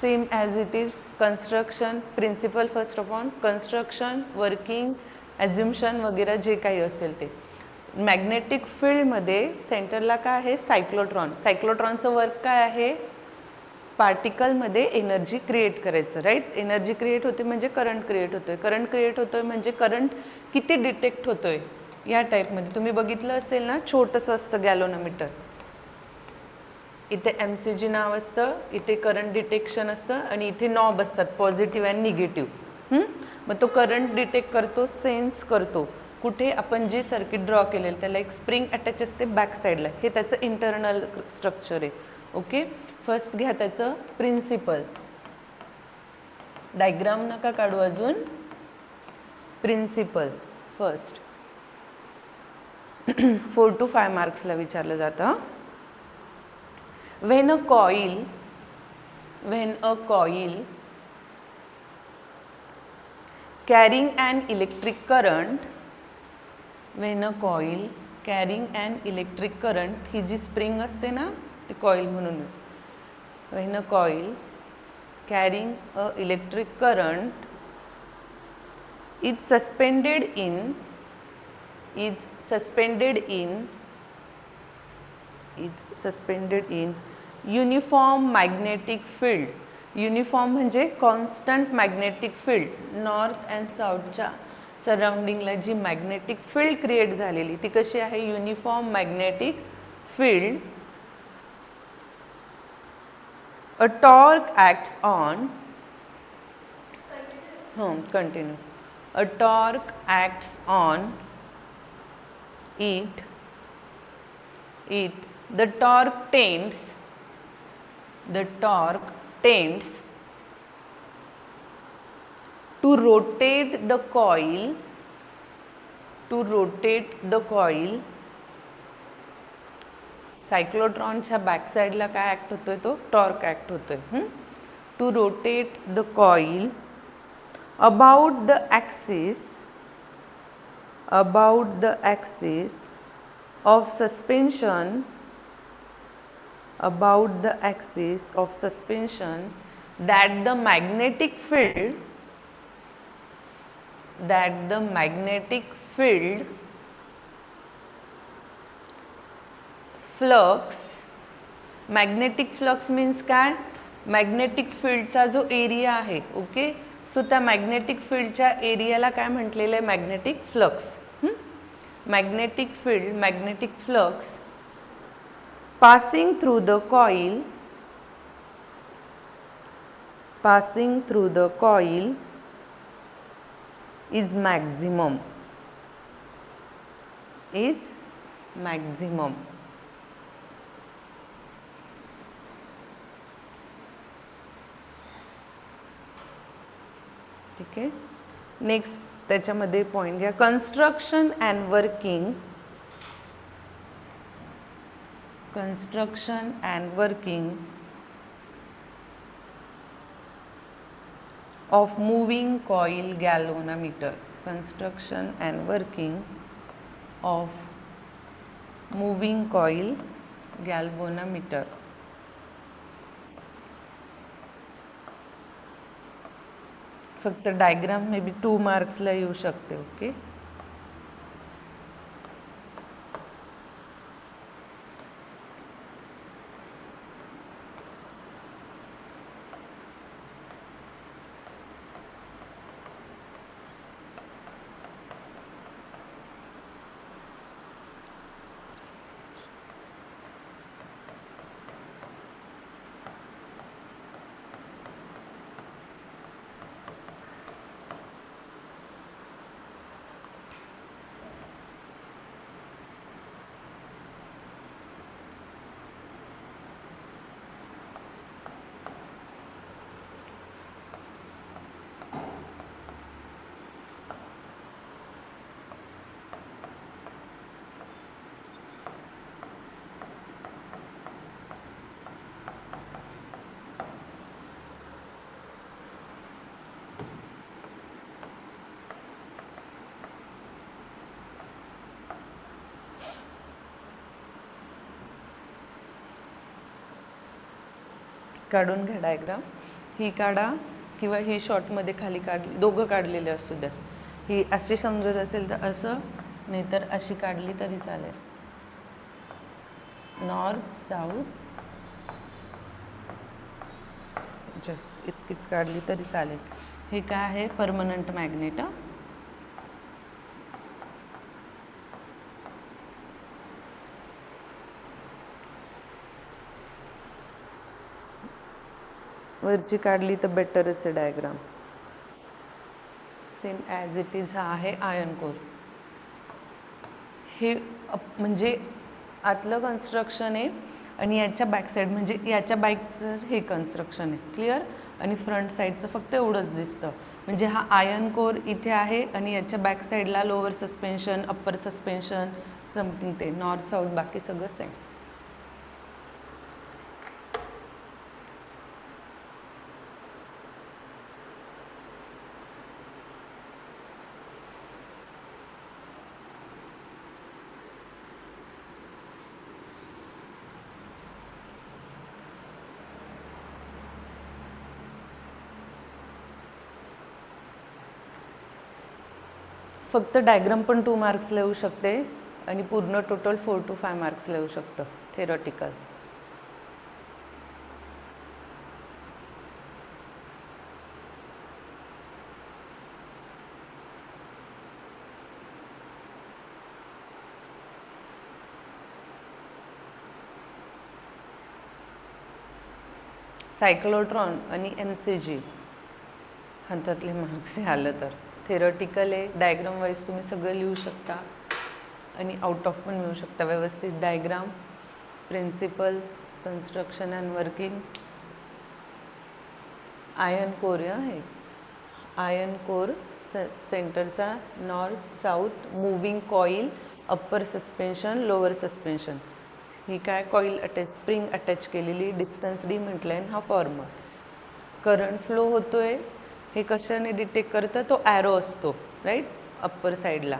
Same as it is construction principle first upon construction working assumption वगैरे जे काही असेल ते. मॅग्नेटिक फील्डमध्ये सेंटरला काय आहे सायक्लोट्रॉन. सायक्लोट्रॉनचं वर्क काय आहे पार्टिकलमध्ये एनर्जी क्रिएट करायचं राईट. एनर्जी क्रिएट होते म्हणजे करंट क्रिएट होतोय. करंट क्रिएट होतोय म्हणजे करंट किती डिटेक्ट होतोय या टाईपमध्ये. तुम्ही बघितलं असेल ना छोटंसं असतं गॅलोनोमीटर. इथे MCG नाव असतं, इथे करंट डिटेक्शन असतं आणि इथे नॉब असतात पॉझिटिव्ह अँड निगेटिव्ह. मग तो करंट डिटेक्ट करतो सेन्स करतो कुठे आपण जे सर्किट ड्रॉ केलेलं त्याला एक स्प्रिंग अटॅच असते बॅक साईडला. हे त्याचं इंटरनल स्ट्रक्चर आहे. ओके फर्स्ट घ्या त्याचं प्रिन्सिपल. डायग्राम नका काढू अजून. प्रिन्सिपल फर्स्ट 4 to 5 मार्क्सला विचारलं जातं. when a coil carrying an electric current, when a coil carrying an electric current, ही जी स्प्रिंग असते ना ते कॉईल म्हणून. when a coil carrying a electric current is suspended in uniform magnetic field. Uniform म्हणजे constant magnetic field. North and साऊथच्या सराउंडिंगला जी मॅग्नेटिक फील्ड क्रिएट झालेली ती कशी आहे uniform magnetic field. A torque acts on continue. A torque acts on it. The torque tends to rotate the coil. सायक्लोट्रॉनच्या back साईडला काय ॲक्ट होतोय तो टॉर्क ॲक्ट होतोय. To rotate the coil about the axis of suspension that the magnetic field flux. Magnetic flux means काय magnetic फील्डचा जो area आहे. Okay so त्या मॅग्नेटिक फील्डच्या एरियाला काय म्हटलेलं आहे magnetic flux. Magnetic field magnetic flux passing through the coil is maximum. ठीक आहे. नेक्स्ट त्याच्यामध्ये पॉईंट घ्या construction and working of moving coil galvanometer. Construction and working of moving coil galvanometer. फक्त डायग्राम मे बी 2 मार्क्सला येऊ शकते. Okay काढून घ्या diagram. ही काढा किंवा ही शॉर्टमध्ये खाली काढली, दोघं काढलेले असू द्या. ही अशी समजत असेल तर असं, नाहीतर अशी काढली तरी चालेल. नॉर्थ साऊथ जस्ट इतकीच काढली तरी चालेल. हे काय आहे? Permanent magnet. वरची काढली तर बेटरच आहे diagram. Same as it is हा आहे आयर्न कोर. हे म्हणजे आतलं कन्स्ट्रक्शन आहे आणि याच्या बॅक साईड म्हणजे याच्या बाईकचं हे कन्स्ट्रक्शन आहे. क्लिअर? आणि फ्रंट साईडचं फक्त एवढंच दिसतं. म्हणजे हा आयर्न कोर इथे आहे आणि याच्या बॅक साईडला lower suspension, upper suspension, something ते नॉर्थ साऊथ बाकी सगळं सेम. फक्त डायग्राम पण 2 मार्क्सला येऊ शकते आणि पूर्ण टोटल 4 to 5 मार्क्सला येऊ शकतं थेरॉटिकल. सायक्लोट्रॉन आणि MCG हातातले मार्क्स आलं तर. थेरॉटिकल आहे, डायग्राम वाईज तुम्ही सगळं लिहू शकता आणि आउट ऑफ पण मिळू शकता व्यवस्थित. Diagram, principle, construction and working. Iron core आहे, आयर्न कोर सेंटरचा north south, moving coil, upper suspension, lower suspension. ही काय? कॉईल अटॅच, स्प्रिंग अटॅच केलेली, डिस्टन्स डी म्हटलं आहे. हा फॉर्मल. करंट फ्लो होतोय हे कशाने डिटेक्ट करतं? तो ॲरो असतो राईट अप्पर साईडला.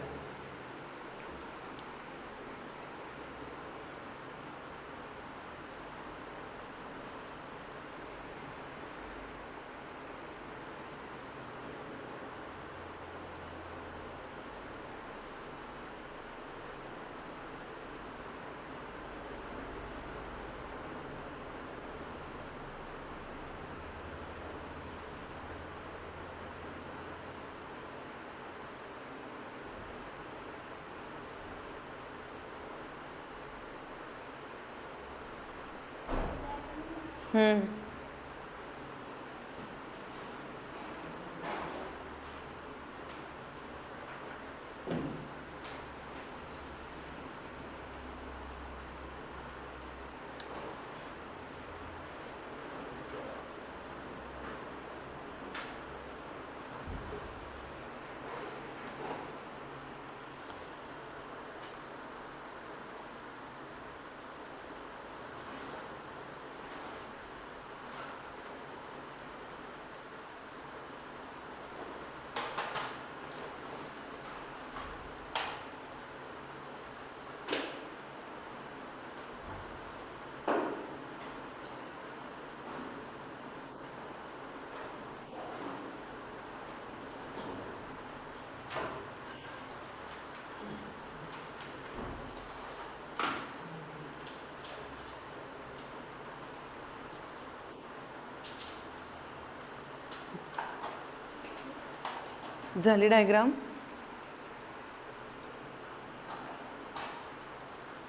झाली डायग्राम?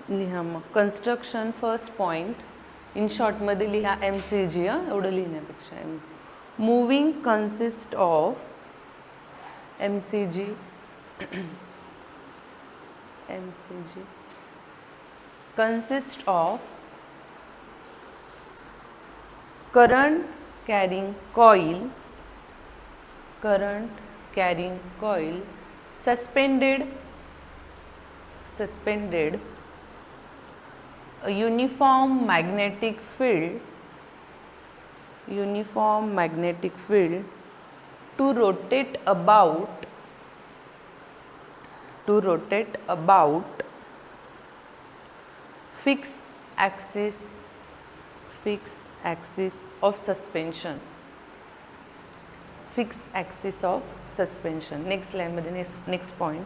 लिहा मग. कन्स्ट्रक्शन फर्स्ट पॉईंट इन शॉर्टमध्ये लिहा MCG. एवढं लिहिण्यापेक्षा moving consist of MCG consist of current carrying coil suspended a uniform magnetic field to rotate about fixed axis of suspension. Fix axis of suspension. Next लाईनमध्ये next point.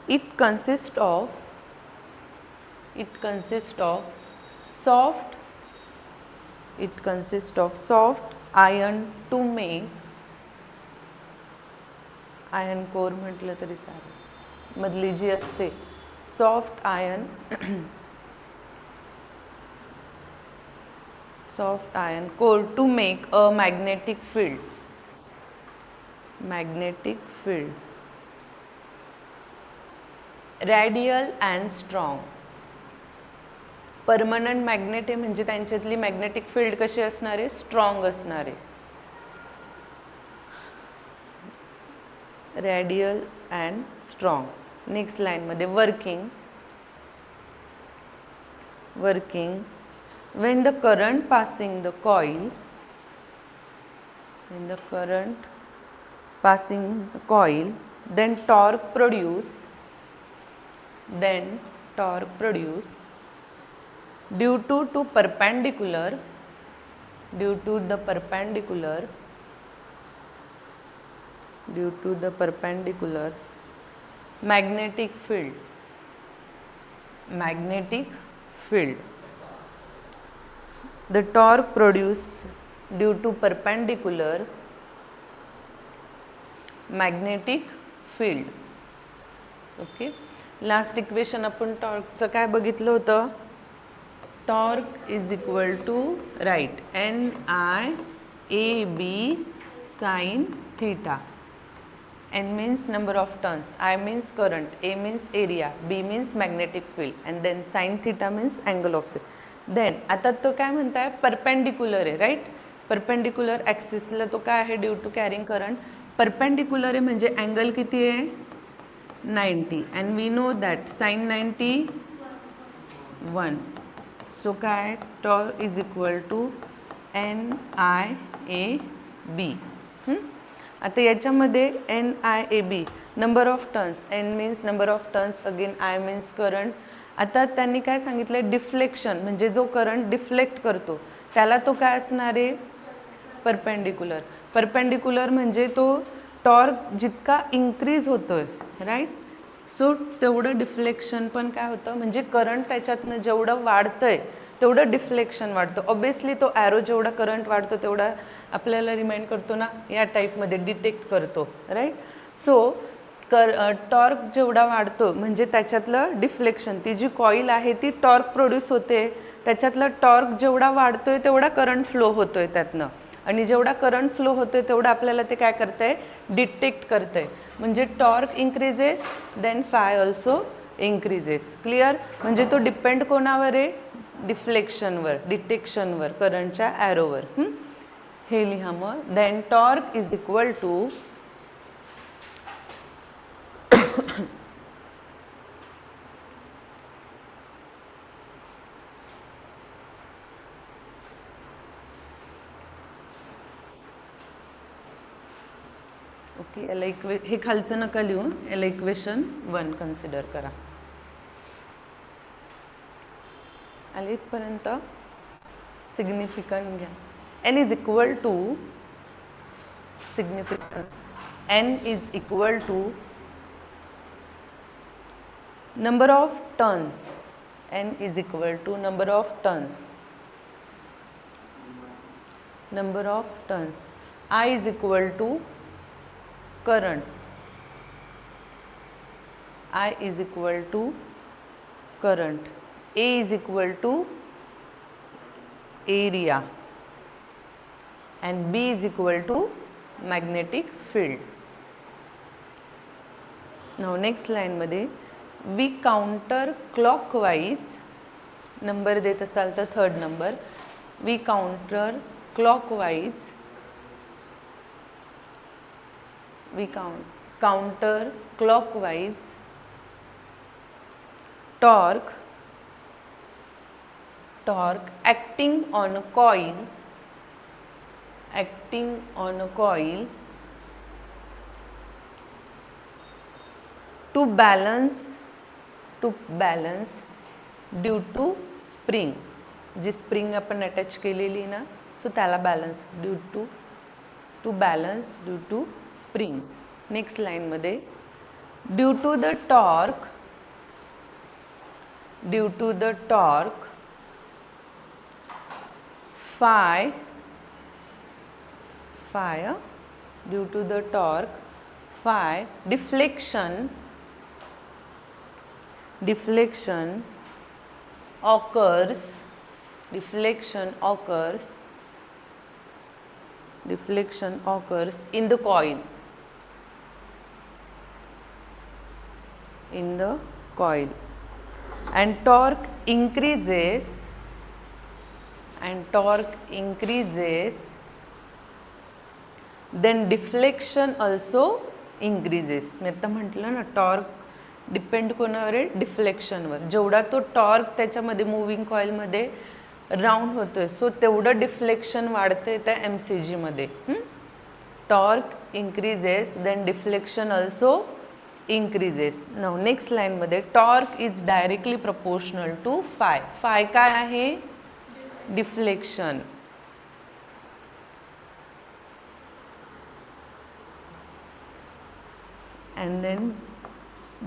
It consist of soft iron to make, iron core म्हटलं तरी चालेल, मधली जी असते soft iron core to make a magnetic field. Radial and strong. Permanent magnet आहे म्हणजे त्यांच्यातली मॅग्नेटिक फील्ड कशी असणार आहे? स्ट्रॉंग असणार आहे. Radial and strong. नेक्स्ट लाईनमध्ये working when the current passing the coil, then torque produce due to the perpendicular magnetic field. The torque produced due to perpendicular magnetic field. Okay. Last equation आपण टॉर्कचं काय बघितलं होतं? Torque is equal to right NIAB sin theta. N means number of turns, I means current, A means area, B means magnetic field, and then sin theta means angle of the. Then आता तो काय म्हणताय? Perpendicular आहे, right. Perpendicular ॲक्सिसला तो काय आहे? Due to carrying current. Perpendicular आहे म्हणजे अँगल किती आहे? 90, and we know that sine 90 1. So काय? Torque is equal to NIAB. आता याच्यामध्ये NIAB number of turns, N means number of turns, again I means current. आता त्यांनी काय सांगितलं? डिफ्लेक्शन म्हणजे जो करंट डिफ्लेक्ट करतो त्याला तो काय असणार आहे? परपेंडिक्युलर म्हणजे तो टॉर्क जितका इन्क्रीज होतोय, राईट. सो तेवढं डिफ्लेक्शन पण काय होतं? म्हणजे करंट त्याच्यातनं जेवढं वाढतंय तेवढं डिफ्लेक्शन वाढतं. ऑब्वियसली तो ॲरो जेवढा करंट वाढतो तेवढा आपल्याला रिमाइंड करतो ना, या टाईपमध्ये डिटेक्ट करतो, राईट. सो टॉर्क जेवढा वाढतो म्हणजे त्याच्यातलं डिफ्लेक्शन, ती जी कॉईल आहे ती टॉर्क प्रोड्यूस होते, त्याच्यातलं टॉर्क जेवढा वाढतोय तेवढा करंट फ्लो होतोय त्यातनं, आणि जेवढा करंट फ्लो होतोय तेवढं आपल्याला ते काय करतंय? डिटेक्ट करतंय. म्हणजे torque increases then phi also increases. Clear? म्हणजे तो डिपेंड कोणावर आहे? डिफ्लेक्शनवर, डिटेक्शनवर, करंटच्या ॲरोवर. हे लिहा मग. Then torque is equal to okay. याला हे खालचं नका लिहू, याला इक्वेशन 1 कन्सिडर करा. आले इथपर्यंत? सिग्निफिकंट घ्या. N is equal to significant. N is equal to number of turns. N is equal to number of turns. I is equal to current. A is equal to area, and B is equal to magnetic field. Now next line मध्ये we counter clockwise, number देत असाल तर third number. we counter clockwise torque acting on a coil to balance due to spring. जी spring आपण attach केलेली ना, so त्याला balance due to to balance due to spring. Next लाईनमध्ये due to the torque phi due to the torque phi deflection occurs in the coil and torque increases then deflection also increases. मी आता म्हटलं ना, torque depend कोणावर आहे? डिफ्लेक्शनवर. जेवढा तो torque त्याच्यामध्ये moving कॉइलमध्ये राऊंड होतोय सो तेवढं डिफ्लेक्शन वाढतंय त्या MCGमध्ये. Torque increases then deflection also increases. Now next लाईनमध्ये torque is directly proportional to phi. Phi काय आहे? डिफ्लेक्शन. अँड देन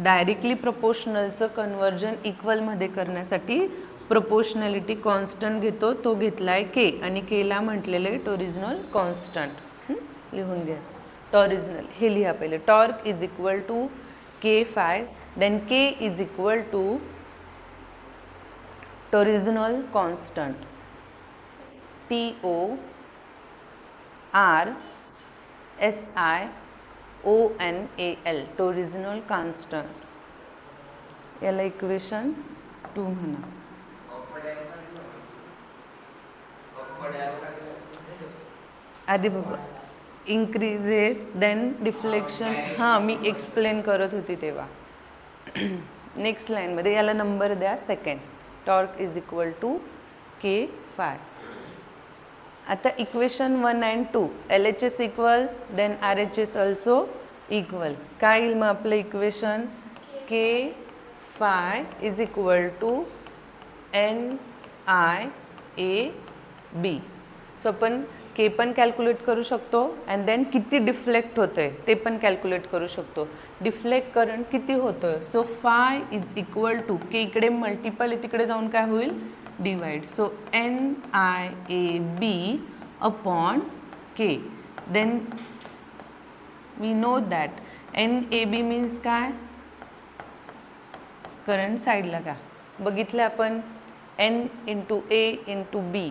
डायरेक्टली प्रपोर्शनलचं कन्वर्जन इक्वलमध्ये करण्यासाठी प्रपोर्शनॅलिटी कॉन्स्टंट घेतो, तो घेतलाय के आणि केला म्हटलेलं आहे टोरिजिनल कॉन्स्टंट. लिहून घ्या टॉरिजिनल. हे लिहा पहिले. Torque is equal to K phi then K is equal to torsional constant TORSIONAL. Torsional constant. याला इक्वेशन 2 म्हणा. आधी बघा इंक्रीजेस देन डिफ्लेक्शन. हां मी एक्सप्लेन करत होती तेव्हा. नेक्स्ट लाईनमध्ये याला नंबर द्या second. Torque is equal to K phi. आता equation 1 and 2 LHS equal then RHS also equal. काय येईल मग आपलं equation? K phi is equal to NIAB. So आपण के पण कॅल्क्युलेट करू शकतो अँड देन किती डिफ्लेक्ट होतंय ते पण कॅल्क्युलेट करू शकतो. डिफ्लेक्ट करंट किती होतोय? So phi is equal to K इकडे मल्टिपल तिकडे जाऊन काय होईल? Divide. So NIAB upon K. Then we know that NAB means काय? करंट साईडला का बघितलं आपण? N into A into B.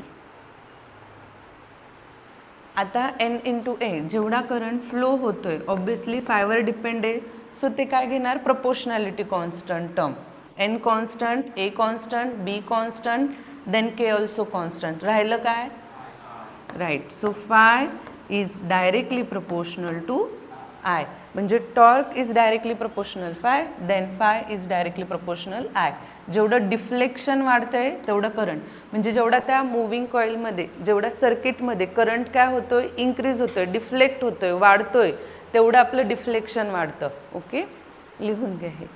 आता N इंटू A जेवढा करंट फ्लो होतोय ऑब्विसली फायवर डिपेंड आहे सो ते काय घेणार? Proportionality constant term. N constant, A constant, B constant then K also constant. राहिलं काय? Right. So phi is directly proportional to I. म्हणजे torque is directly proportional phi then phi is directly proportional I. जेवढं deflection वाढतंय तेवढं current. म्हणजे जेवढा त्या moving कॉइलमध्ये जेवढा सर्किटमध्ये करंट काय होतोय? इन्क्रीज होतोय, डिफ्लेक्ट होतोय, वाढतोय, तेवढं आपलं डिफ्लेक्शन वाढतं. ओके, लिहून घ्या हे.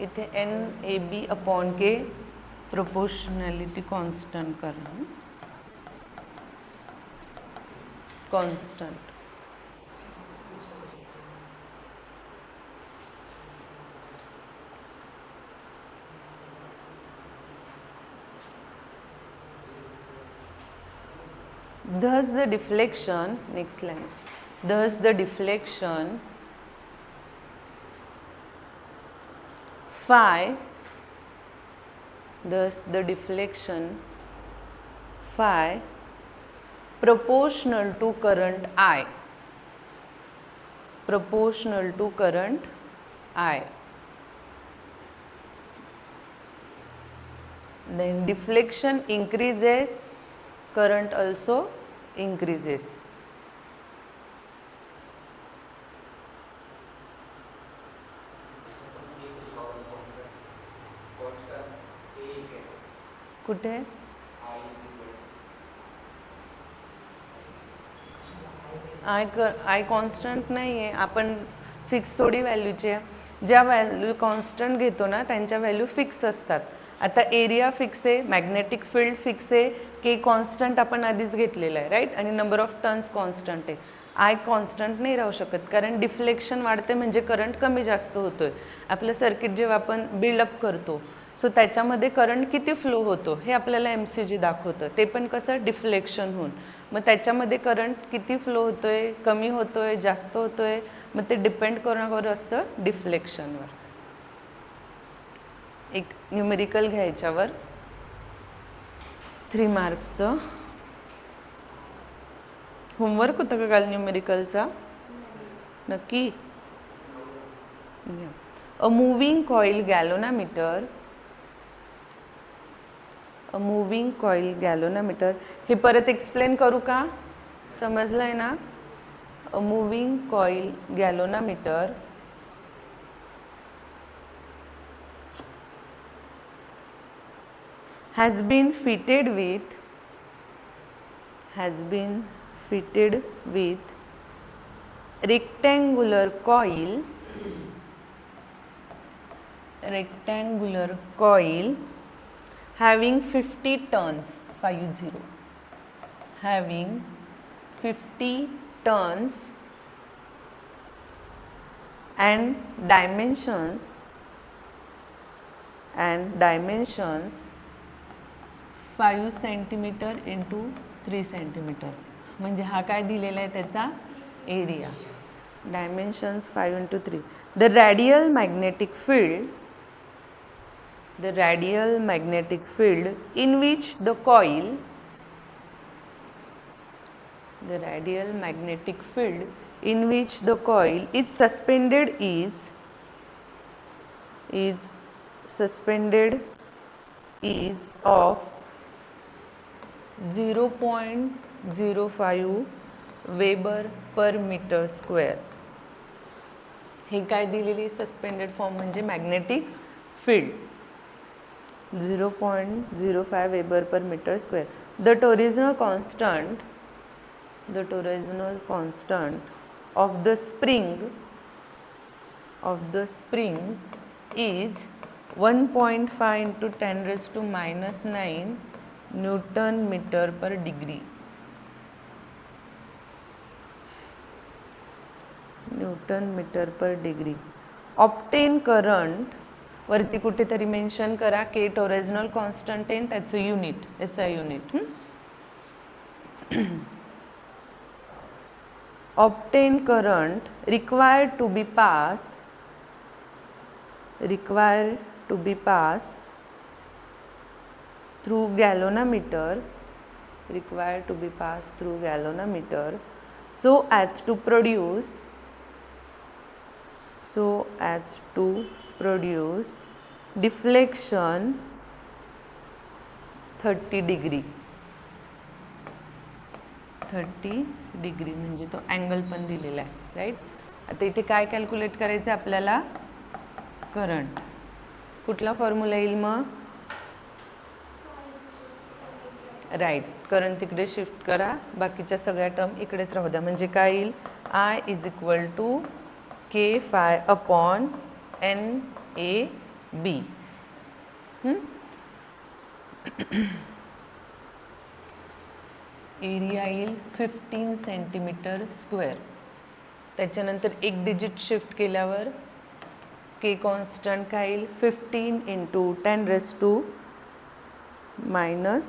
इथे NAB अपॉन के प्रोपोर्शनॅलिटी कॉन्स्टंट करा. Constant. thus the deflection, next line, thus the deflection phi, thus the deflection phi proportional to current I, proportional to current I. Then deflection increases, current also increases. कुठे I constant नाही आहे, आपण fix थोडी व्हॅल्यूची आहे. ज्या value constant घेतो ना त्यांच्या व्हॅल्यू फिक्स असतात. आता एरिया फिक्स आहे, मॅग्नेटिक फील्ड फिक्स आहे, के कॉन्स्टंट आपण आधीच घेतलेला आहे राईट, आणि नंबर ऑफ टर्न्स कॉन्स्टंट आहे. आय कॉन्स्टंट नाही राहू शकत कारण डिफ्लेक्शन वाढते म्हणजे करंट कमी जास्त होतो आहे. आपलं सर्किट जेव्हा आपण बिल्डअप करतो सो त्याच्यामध्ये करंट किती फ्लो होतो हे आपल्याला MCG दाखवतं, ते पण कसं डिफ्लेक्शन होऊन. मग त्याच्यामध्ये करंट किती फ्लो होतो आहे, कमी होतो आहे, जास्त होतो आहे, मग ते डिपेंड कोणावर असतं, डिफ्लेक्शनवर. एक न्यूमेरिकल घ्यायच्यावर 3 मार्क्सचं होमवर्क होतं का काल न्यूमेरिकलचा? नक्की. A moving coil galvanometer, a moving coil galvanometer, हे परत एक्सप्लेन करू का? समजलं आहे ना? A moving coil galvanometer has been fitted with rectangular coil having 50 turns, 50, having 50 turns and dimensions 5 centimetre into 3 centimetre. म्हणजे हा काय दिलेला आहे त्याचा area. Dimensions 5 into 3. The radial magnetic field in which the coil, the radial magnetic field in which the coil is suspended is of 0.05 weber per metre square. हे काय दिलेली suspended form म्हणजे magnetic field 0.05 weber per metre square. The torsional constant of the spring is 1.5 into 10 raised to minus 9 Newton meter per degree. Obtain current, वरती कुठेतरी mention करा के टोरेजनल constant आहे त्याचं unit SI unit. Obtain current required to be passed through galvanometer, so as to produce deflection 30 degree. 30 degree म्हणजे तो angle पण दिलेला आहे राईट. आता इथे काय कॅल्क्युलेट करायचं आपल्याला, करंट. कुठला फॉर्म्युला येईल मग? राईट, करंट तिकडे शिफ्ट करा, बाकीच्या सगळ्या टर्म इकडेच राहू द्या. म्हणजे काय येईल, I = K phi upon NAB. Area येईल 15 सेंटीमीटर स्क्वेअर. त्याच्यानंतर एक डिजिट शिफ्ट केल्यावर के कॉन्स्टंट काय येईल 15 इंटू 10 raised to minus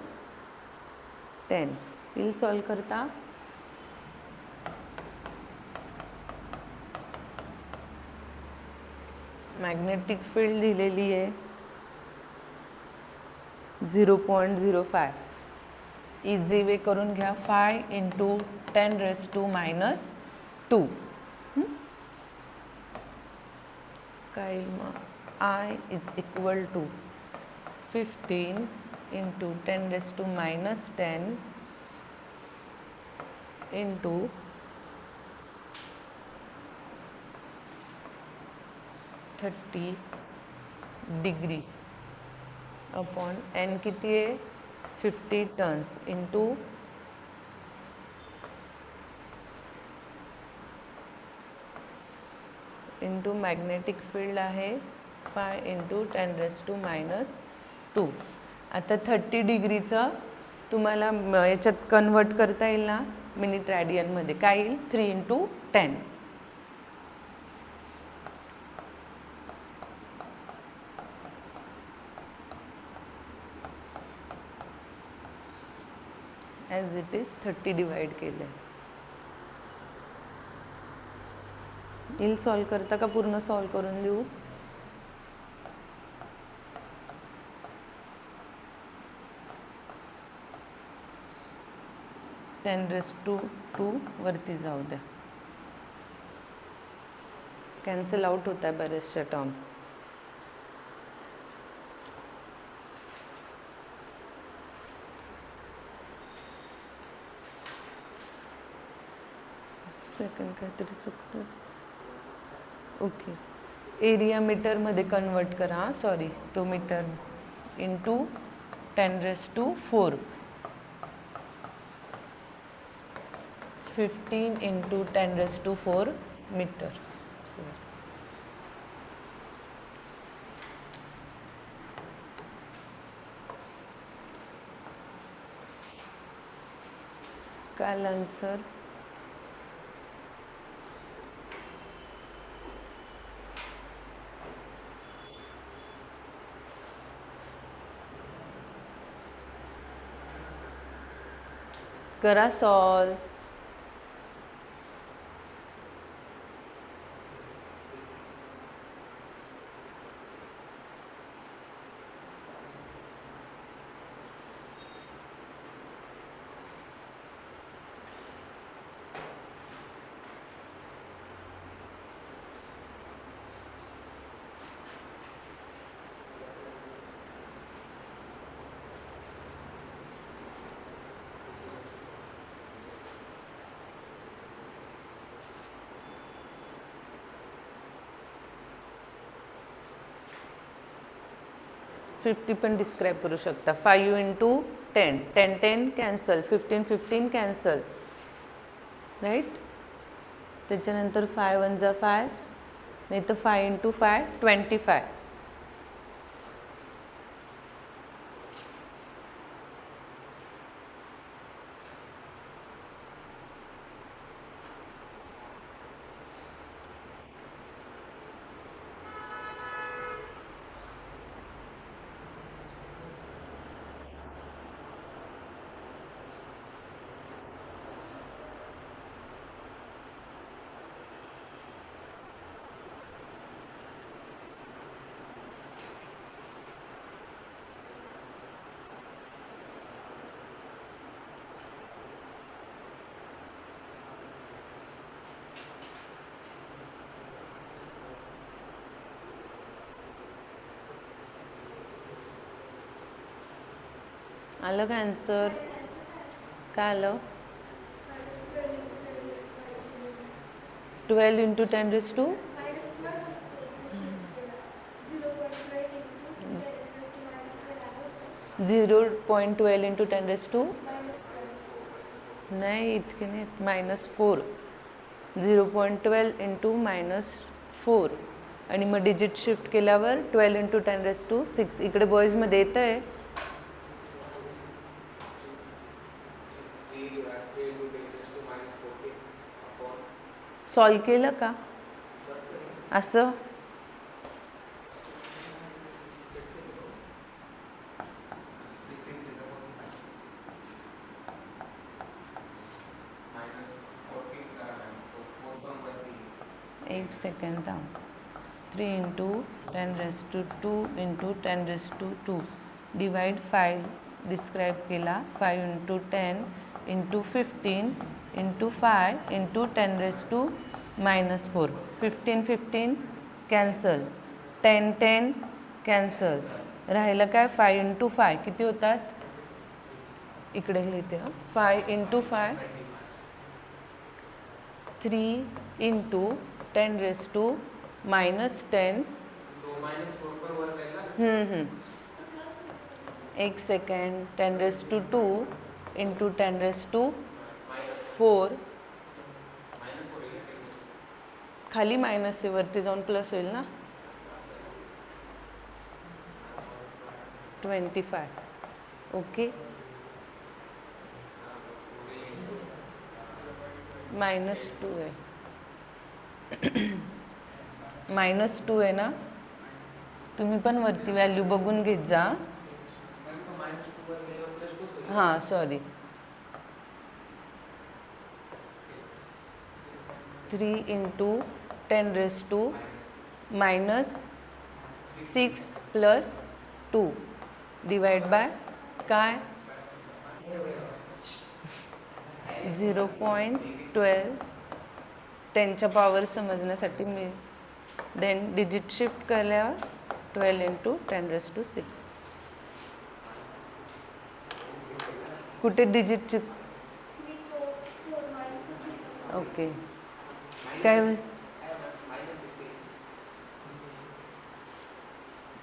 10. येईल सॉल्व करता. मॅग्नेटिक फील्ड दिलेली आहे 0.05. इझी वे करून घ्या. 5 × 10⁻⁻². काय मग I is equal to 15 × 10⁻10 into 30 degree upon n किती आहे 50 टन्स इंटू मॅग्नेटिक फील्ड आहे 5 × 10⁻². आता 30 डिग्रीचं तुम्हाला याच्यात कन्वर्ट करता येईल ना मिनिट रॅडियनमध्ये. काय येईल 3 × 10. ॲज इट इज 30 डिवाइड केलं. येईल सॉल्व करता का पूर्ण सॉल्व करून देऊ. (10⁻²) वरती जाऊ द्या. कॅन्सल आउट होत आहे बऱ्याचशा टर्म. सेकंड काहीतरी चुकतं. ओके. एरिया मीटरमध्ये कन्वर्ट करा. सॉरी तो मीटर इंटू 10⁻⁴. 15 × 10⁻⁴ metre square. काय आन्सर करा सॉल्व. फिफ्टी पण डिस्क्राईब करू शकता. 5 × 10 10 10 कॅन्सल. 15 15 कॅन्सल. राईट. त्याच्यानंतर 5 1 जा 5 नाही तर 5 × 5 25. आलं का आन्सर. काय आलं 12 × 10⁻². 0.12 × 10⁻². नाही इतके नाही. -4. 0.12 × -4 आणि मग डिजिट शिफ्ट केल्यावर 12 × 10⁻6. इकडे बॉईजमध्ये येतं आहे. सॉल्व केलं का असं. एक सेकंड थांब. 3 इंटू 10⁻² इंटू 10⁻². डिवाइड 5 डिस्क्राईब केला. 5 into 10 into 15 into 5 into 10⁻⁻4. 15 15 cancel. 10 10 cancel. राहिलं काय? 5 इंटू 5 किती होतात? इकडे लिहिते. 5 इंटू 5 3 इंटू 10⁻⁻10. एक सेकंड. 10⁻² इंटू 10⁻⁴. खाली मायनस आहे, वरती जाऊन प्लस होईल ना. 25. ओके. -2 आहे. -2 आहे ना. तुम्ही पण वरती व्हॅल्यू बघून घेत जा. हां sorry. 3 into 10⁻⁻6 plus 2 divide by काय? 0.12. 10च्या पॉवर समजण्यासाठी मी देन डिजिट शिफ्ट केल्यावर 12 इंटू 10⁻6. कुठे डिजिटची? ओके. काय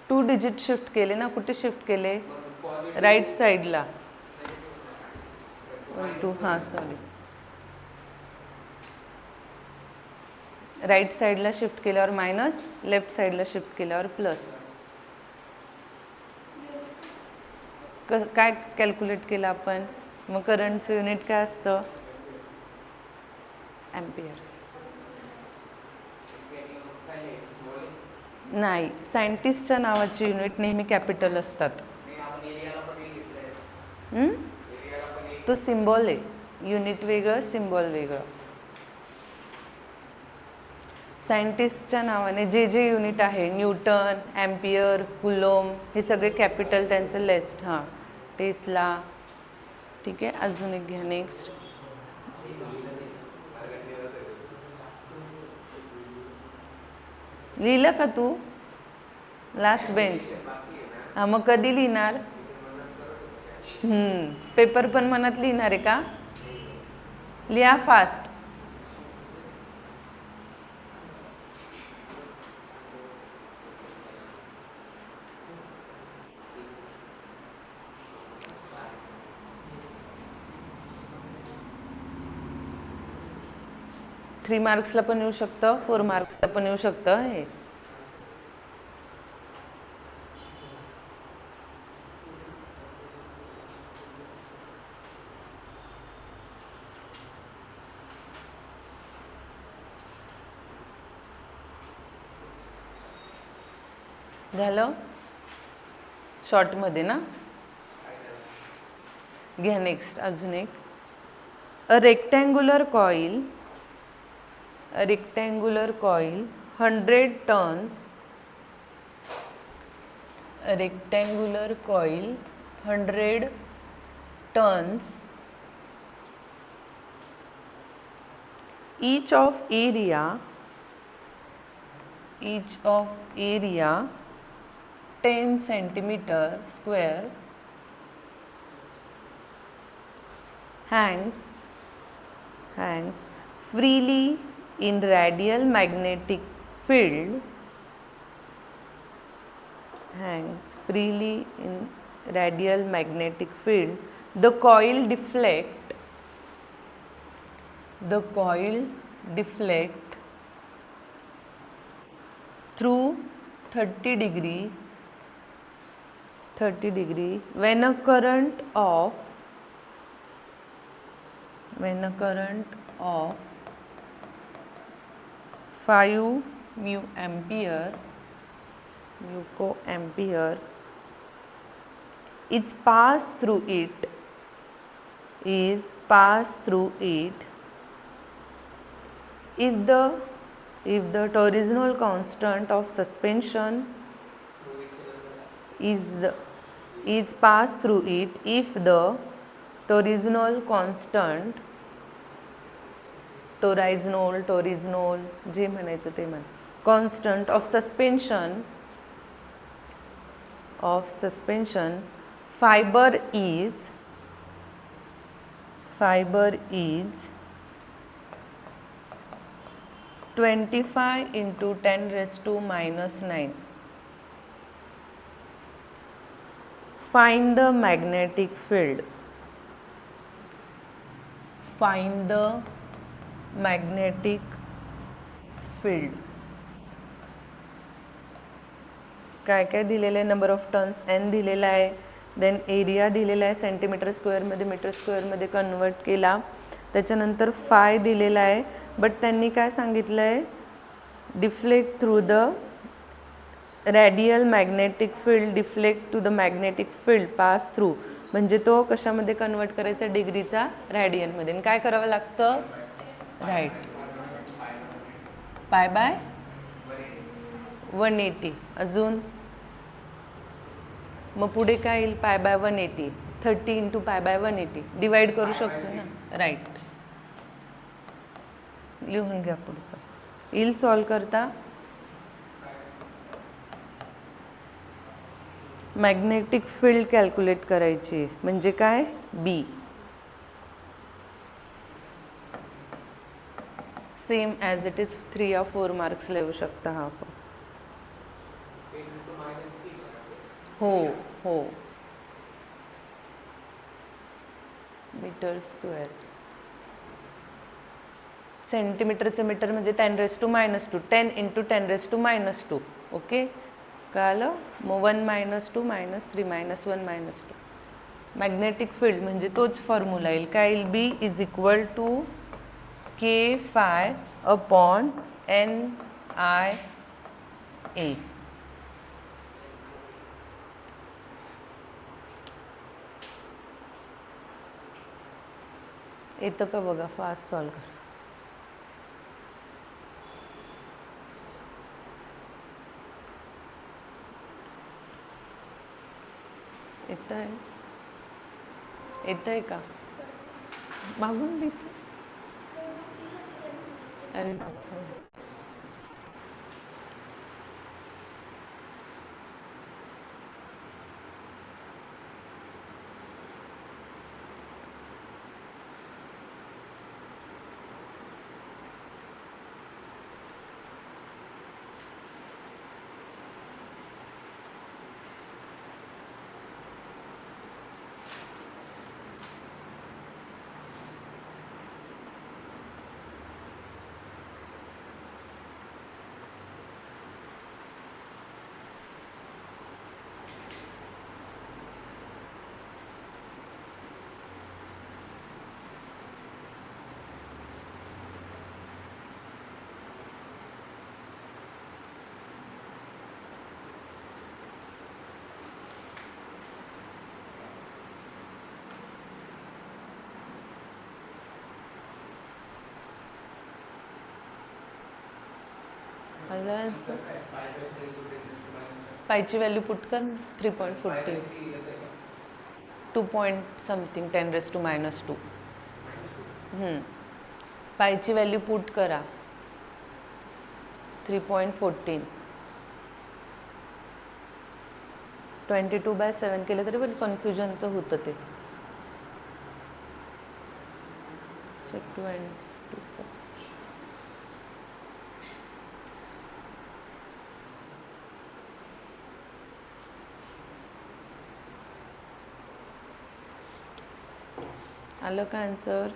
2 डिजिट शिफ्ट केले ना. कुठे शिफ्ट केले? राईट साईडला. 2. हां सॉरी. राईट साईडला शिफ्ट केल्यावर मायनस, लेफ्ट साईडला शिफ्ट केल्यावर प्लस. काय कॅल्क्युलेट केलं आपण? मग करंटचं युनिट काय असतं? ॲम्पियर. नाही, सायंटिस्टच्या नावाची युनिट नेहमी कॅपिटल असतात. तो सिम्बॉल आहे. युनिट वेगळं, सिम्बॉल वेगळं. सायंटिस्टच्या नावाने जे जे युनिट आहे, न्यूटन, ॲम्पियर, कुलोम, हे सगळे कॅपिटल त्यांचं लेस्ट. हां, टेस्ला. ठीक आहे. अजून एक घ्या. नेक्स्ट. लिहिलं का तू? Last bench. हां, मग कधी लिहिणार? पेपर पण मनात लिहिणार आहे का? लिहा फास्ट. थ्री मार्क्सला पण येऊ शकतं, 4 मार्क्सला पण येऊ शकतं. हे झालं शॉर्टमध्ये ना. घ्या नेक्स्ट. अजून एक. A rectangular coil 100 turns. Rectangular coil 100 turns. each of area 10 centimeter square hangs freely in radial magnetic field. Hangs freely in radial magnetic field. The coil deflect through 30 degree when a current of 5 mu ampere is passed through it. If the if the torsional constant of suspension is passed through it, if the torsional जे म्हणायचं ते म्हण constant of suspension fiber is 25 into 10 raised to minus 9. Find the magnetic field. Find the magnetic field. काय काय दिलेलं आहे, number of turns n दिलेला आहे, देन एरिया दिलेला आहे, सेंटीमीटर स्क्वेअरमध्ये मीटर स्क्वेअरमध्ये कन्वर्ट केला, त्याच्यानंतर फाय दिलेला आहे, बट त्यांनी काय सांगितलं आहे, deflect through the radial magnetic field, deflect to the magnetic field pass through, म्हणजे तो कशामध्ये कन्वर्ट करायचा, डिग्रीचा रॅडियनमध्ये. काय करावं लागतं, राईट, पाय बाय 180. अजून मग पुढे काय येईल, pi by 180, 30 into pi by 180 divide करू शकतो ना, राईट. लिहून घ्या पुढचं. येईल सॉल्व करता. मॅग्नेटिक फील्ड कॅल्क्युलेट करायची म्हणजे काय, बी. सेम ॲज इट इज 3 या 4 मार्क्स लिहू शकता हा. हो हो, मीटर स्क्वेअर, सेंटीमीटरचं मीटर म्हणजे 10 raised to minus 2, 10 into 10 raised to minus 2. Okay, कळालं. मग 1 minus 2 minus 3 minus 1 minus 2. Magnetic field म्हणजे तोच फॉर्म्युला येईल, काय येईल, B is equal to K phi upon NIA. येतं का बघा, फास्ट सॉल्व कर. येत आहे का, मागून देते. अरे पायची व्हॅल्यू पुट कर, 3.14, 2 point something 10 raised to minus 2. पायची व्हॅल्यू पुट करा, 3.14, 22/7 केलं तरी पण कन्फ्युजनचं होतं ते. 22. आलं का आन्सर.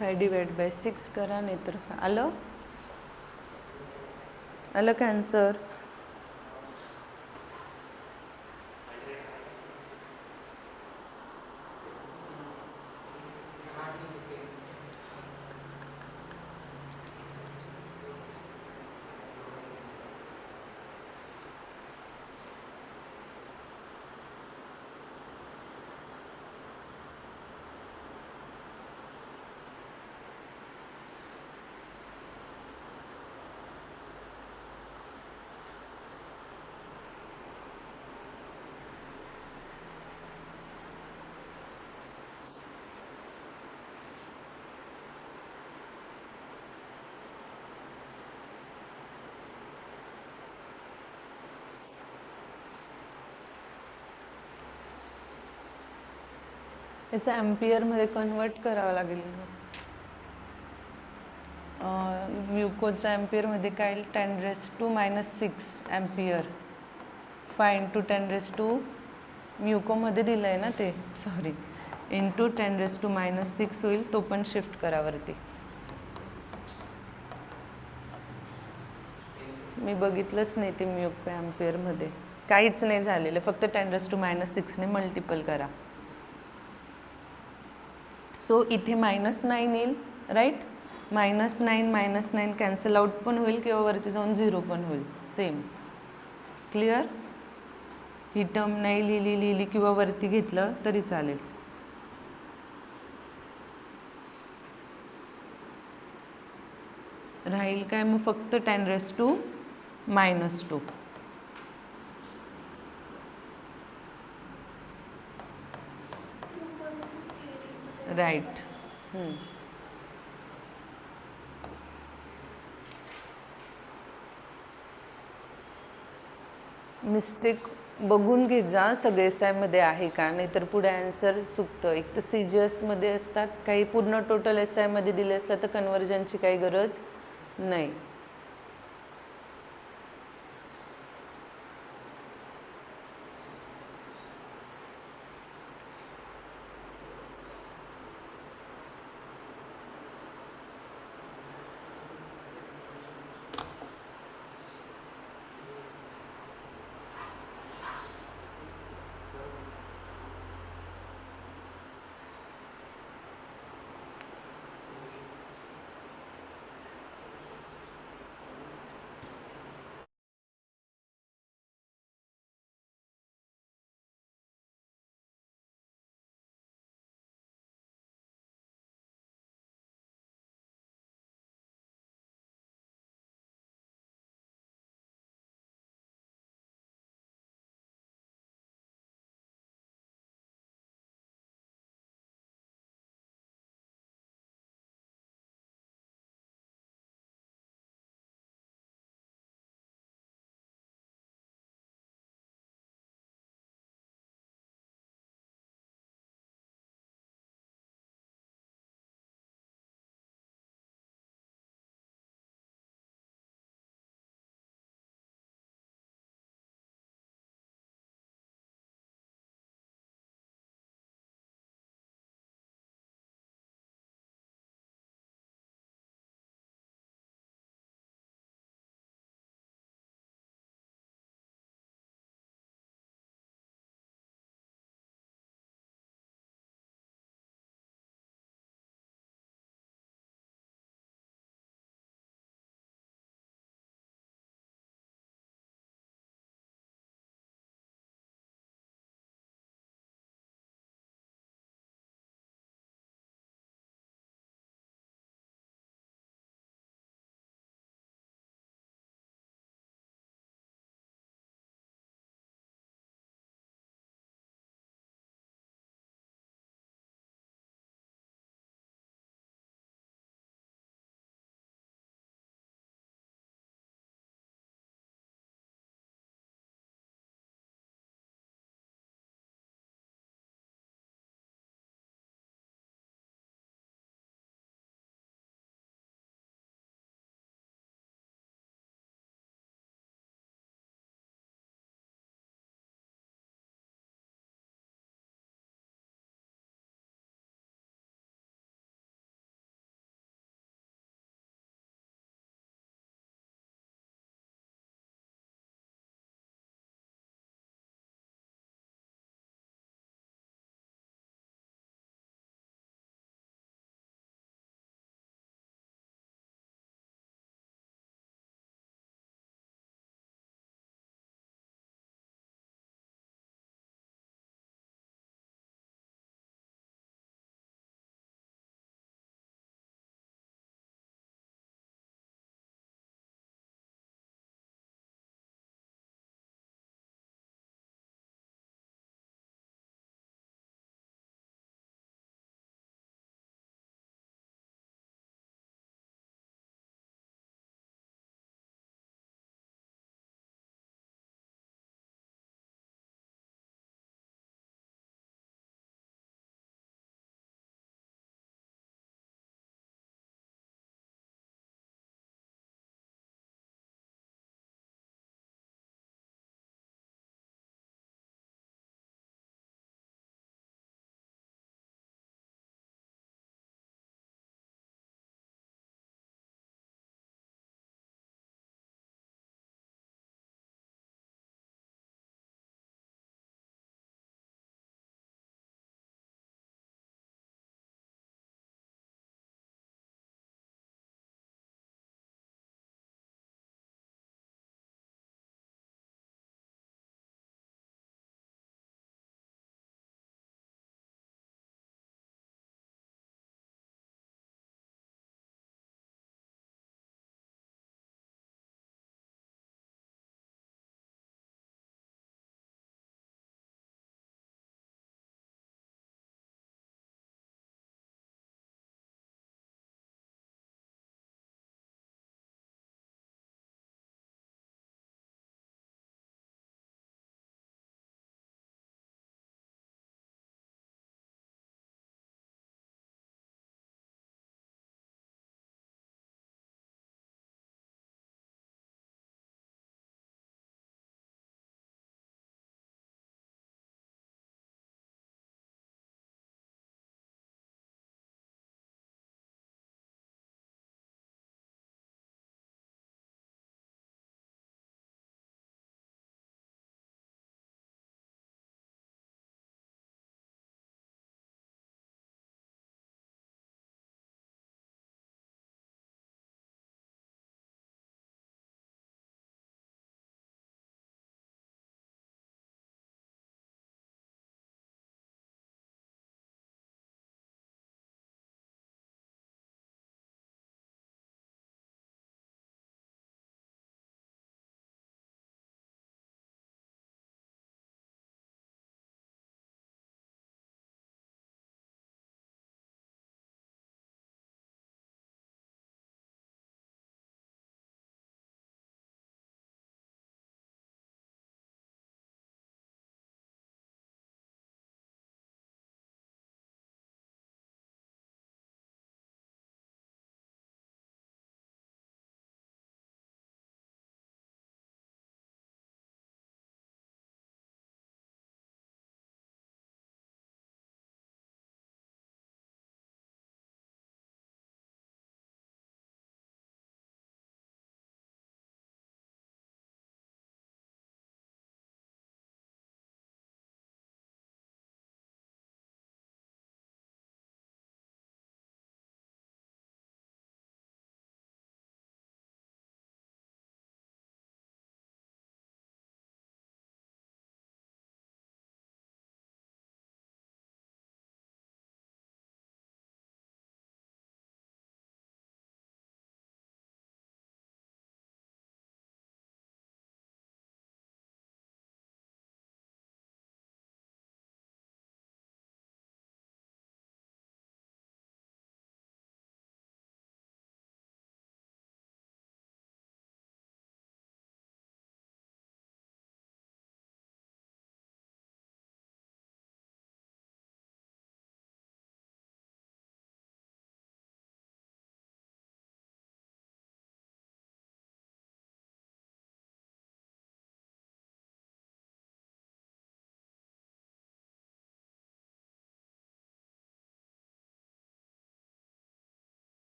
5 डिवाइड बाय 6 करा, नाही तर आलं आलं का आन्सर? याचं ॲम्पियरमध्ये कन्वर्ट करावं लागेल. म्युकोजचं ॲम्पियरमध्ये काय येईल? 10⁻⁻6 ॲम्पियर. 5 × 10⁻⁻, म्युकोमध्ये दिलं आहे ना ते, सॉरी, इंटू 10⁻⁻6 होईल. तो पण शिफ्ट करावरती. मी बघितलंच नाही ते म्युको ॲम्पियरमध्ये, काहीच नाही झालेलं, फक्त 10⁻⁻6 ने मल्टिपल करा. सो इथे -9 येईल, राईट. -9 -9 कॅन्सल आउट पण होईल किंवा वरती जाऊन 0 पण होईल, सेम. क्लिअर? ही टर्म नाही लिहिली किंवा वरती घेतलं तरी चालेल. राहील काय मग फक्त 10⁻⁻². राईट. मिस्टेक बघून घेत जा सगळे एसआयमध्ये आहे का, नाही तर पुढे आन्सर चुकतं. एक तर CGSमध्ये असतात, काही पूर्ण टोटल एसआयमध्ये दिले असतात तर कन्वर्जनची काही गरज नाही.